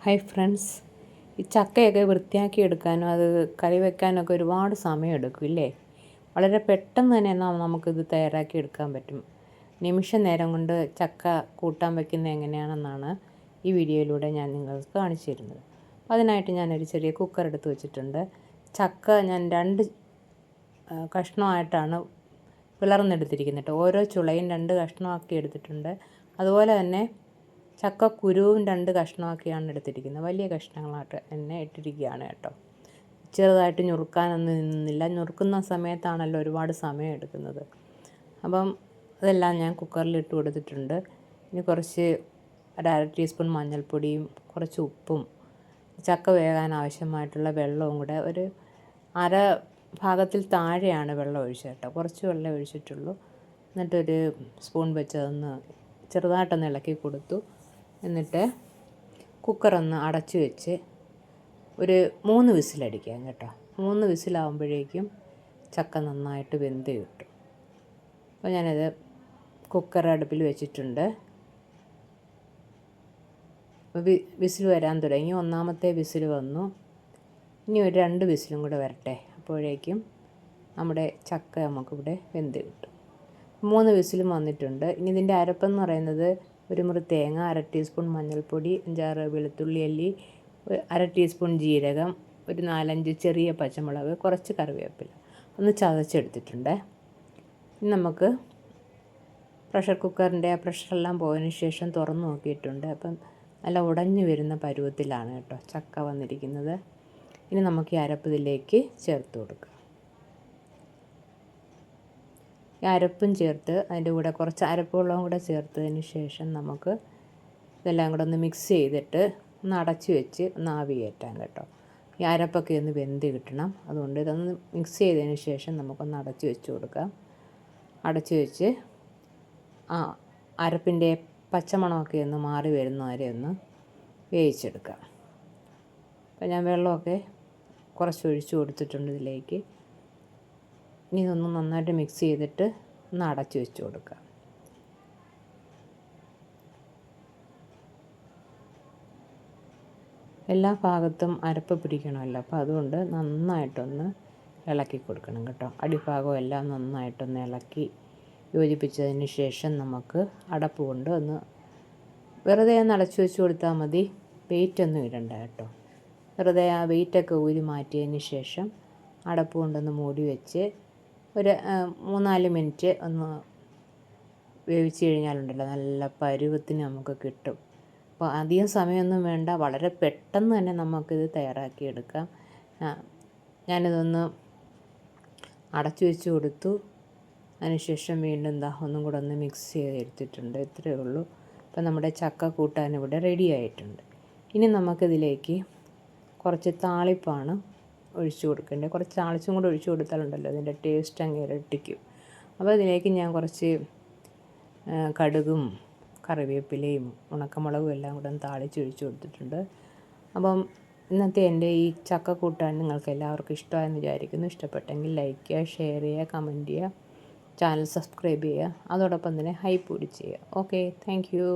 Hi friends, ഈ ചക്കയൊക്കെ വൃത്തിയാക്കി എടുക്കാനും അത് കറി വെക്കാനൊക്കെ ഒരുപാട് സമയം എടുക്കും ഇല്ലേ? വളരെ പെട്ടെന്ന് തന്നെ നമുക്കിത് തയ്യാറാക്കി എടുക്കാൻ പറ്റും. നിമിഷ നേരം കൊണ്ട് ചക്ക കൂട്ടാൻ വയ്ക്കുന്നത് എങ്ങനെയാണെന്നാണ് ഈ വീഡിയോയിലൂടെ ഞാൻ നിങ്ങൾക്ക് കാണിച്ചു തരുന്നത്. അതിനായിട്ട് ഞാനൊരു ചെറിയ കുക്കർ എടുത്ത് വെച്ചിട്ടുണ്ട്. ചക്ക ഞാൻ 2 കഷ്ണമായിട്ടാണ് പിളർന്നെടുത്തിരിക്കുന്നത് കേട്ടോ. ഓരോ ചുളയും 2 കഷ്ണമാക്കി എടുത്തിട്ടുണ്ട്. അതുപോലെ തന്നെ ചക്കക്കുരുവും 2 കഷ്ണമാക്കിയാണ് എടുത്തിരിക്കുന്നത്. വലിയ കഷ്ണങ്ങളായിട്ട് തന്നെ ഇട്ടിരിക്കുകയാണ് കേട്ടോ. ചെറുതായിട്ട് ഞുറുക്കാനൊന്നും നിന്നില്ല. ഞുറുക്കുന്ന സമയത്താണല്ലോ ഒരുപാട് സമയം എടുക്കുന്നത്. അപ്പം അതെല്ലാം ഞാൻ കുക്കറിൽ ഇട്ട് കൊടുത്തിട്ടുണ്ട്. ഇനി കുറച്ച് 1/2 ടീസ്പൂൺ മഞ്ഞൾപ്പൊടിയും കുറച്ച് ഉപ്പും ചക്ക വേകാൻ ആവശ്യമായിട്ടുള്ള വെള്ളവും കൂടെ ഒരു അര ഭാഗത്തിൽ താഴെയാണ് വെള്ളം ഒഴിച്ചത് കേട്ടോ. കുറച്ച് വെള്ളം ഒഴിച്ചിട്ടുള്ളൂ. എന്നിട്ടൊരു സ്പൂൺ വെച്ച് അതൊന്ന് ചെറുതായിട്ടൊന്ന് ഇളക്കി കൊടുത്തു. എന്നിട്ട് കുക്കറൊന്ന് അടച്ചു വെച്ച് ഒരു 3 വിസിലടിക്കാം കേട്ടോ. 3 വിസിലാവുമ്പോഴേക്കും ചക്ക നന്നായിട്ട് വെന്ത് കിട്ടും. അപ്പോൾ ഞാനത് കുക്കർ അടുപ്പിൽ വെച്ചിട്ടുണ്ട്. വിസിൽ വരാൻ തുടങ്ങി. 1ാമത്തെ വിസിൽ വന്നു. ഇനി ഒരു 2 വിസിലും കൂടെ വരട്ടെ. അപ്പോഴേക്കും നമ്മുടെ ചക്ക നമുക്കിവിടെ വെന്ത് കിട്ടും. 3 വിസിലും വന്നിട്ടുണ്ട്. ഇനി ഇതിൻ്റെ അരപ്പെന്ന് പറയുന്നത് ഒരു മുറി തേങ്ങ, 1/2 ടീസ്പൂൺ മഞ്ഞൾപ്പൊടി, 5-6 വെളുത്തുള്ളി അല്ലി, 1/2 ടീസ്പൂൺ ജീരകം, ഒരു 4-5 ചെറിയ പച്ചമുളക്, കുറച്ച് കറിവേപ്പില ഒന്ന് ചതച്ചെടുത്തിട്ടുണ്ട്. ഇനി നമുക്ക് പ്രഷർ കുക്കറിൻ്റെ പ്രഷറെല്ലാം പോയതിന് ശേഷം തുറന്ന് നോക്കിയിട്ടുണ്ട്. അപ്പം നല്ല ഉടഞ്ഞു വരുന്ന പരുവത്തിലാണ് കേട്ടോ ചക്ക വന്നിരിക്കുന്നത്. ഇനി നമുക്ക് ഈ അരപ്പ് ഇതിലേക്ക് ചേർത്ത് കൊടുക്കാം. ഈ അരപ്പും ചേർത്ത് അതിൻ്റെ കൂടെ കുറച്ച് അരപ്പുവെള്ളവും കൂടെ ചേർത്തതിന് ശേഷം നമുക്ക് ഇതെല്ലാം കൂടെ ഒന്ന് മിക്സ് ചെയ്തിട്ട് ഒന്ന് അടച്ച് വെച്ച് ഒന്ന് ആവി കയറ്റാം കേട്ടോ. ഈ അരപ്പൊക്കെ ഒന്ന് വെന്ത് കിട്ടണം. അതുകൊണ്ട് ഇതൊന്ന് മിക്സ് ചെയ്തതിന് ശേഷം നമുക്കൊന്ന് അടച്ച് വെച്ച് കൊടുക്കാം. അടച്ച് വെച്ച് അരപ്പിൻ്റെ പച്ചമണമൊക്കെ ഒന്ന് മാറി വരുന്നവരെ ഒന്ന് വേവിച്ചെടുക്കാം. അപ്പോൾ ഞാൻ വെള്ളമൊക്കെ കുറച്ച് ഒഴിച്ച് കൊടുത്തിട്ടുണ്ട് ഇതിലേക്ക്. ഇനി ഇതൊന്ന് നന്നായിട്ട് മിക്സ് ചെയ്തിട്ട് ഒന്ന് അടച്ച് വെച്ച് കൊടുക്കാം. എല്ലാ ഭാഗത്തും അരപ്പ് പിടിക്കണമല്ലോ. അപ്പോൾ അതുകൊണ്ട് നന്നായിട്ടൊന്ന് ഇളക്കി കൊടുക്കണം കേട്ടോ. അടിഭാഗം എല്ലാം നന്നായിട്ടൊന്ന് ഇളക്കി യോജിപ്പിച്ചതിന് ശേഷം നമുക്ക് അടപ്പ് കൊണ്ട് ഒന്ന് വെറുതെ ഒന്ന് അടച്ചു വെച്ച് കൊടുത്താൽ മതി. വെയിറ്റൊന്നും ഇടണ്ട കേട്ടോ. വെറുതെ ആ വെയിറ്റൊക്കെ ഊരി മാറ്റിയതിന് ശേഷം അടപ്പ് കൊണ്ടൊന്ന് മൂടി വെച്ച് ഒരു 3-4 മിനിറ്റ് ഒന്ന് വേവിച്ച് കഴിഞ്ഞാലുണ്ടല്ലോ നല്ല പരുവത്തിന് നമുക്ക് കിട്ടും. അപ്പോൾ അധികം സമയമൊന്നും വേണ്ട. വളരെ പെട്ടെന്ന് തന്നെ നമുക്കിത് തയ്യാറാക്കിയെടുക്കാം. ഞാനിതൊന്ന് അടച്ചു വെച്ച് കൊടുത്തു. അതിനുശേഷം വീണ്ടും ഒന്നും കൂടെ ഒന്ന് മിക്സ് ചെയ്തെടുത്തിട്ടുണ്ട്. ഇത്രയേ ഉള്ളൂ. അപ്പോൾ നമ്മുടെ ചക്ക കൂട്ടാൻ ഇവിടെ റെഡി ആയിട്ടുണ്ട്. ഇനി നമുക്കിതിലേക്ക് കുറച്ച് താളിപ്പാണ് ഒഴിച്ചു കൊടുക്കേണ്ടത്. കുറച്ച് താളിച്ചും കൂടെ ഒഴിച്ചു കൊടുത്താലുണ്ടല്ലോ അതിൻ്റെ ടേസ്റ്റ് അങ്ങ് ഇരട്ടിക്കും. അപ്പോൾ ഇതിലേക്ക് ഞാൻ കുറച്ച് കടുകും കറിവേപ്പിലയും ഉണക്കമുളകും എല്ലാം കൂടെ താളിച്ച് ഒഴിച്ചു കൊടുത്തിട്ടുണ്ട്. അപ്പം ഇന്നത്തെ എൻ്റെ ഈ ചക്ക കൂട്ടാൻ നിങ്ങൾക്ക് എല്ലാവർക്കും ഇഷ്ടമായെന്ന് വിചാരിക്കുന്നു. ഇഷ്ടപ്പെട്ടെങ്കിൽ ലൈക്ക് ചെയ്യുക, ഷെയർ ചെയ്യുക, കമൻറ്റ് ചെയ്യുക, ചാനൽ സബ്സ്ക്രൈബ് ചെയ്യുക. അതോടൊപ്പം തന്നെ ഹൈപ്പ് കൂടി ചെയ്യുക. Okay, thank you.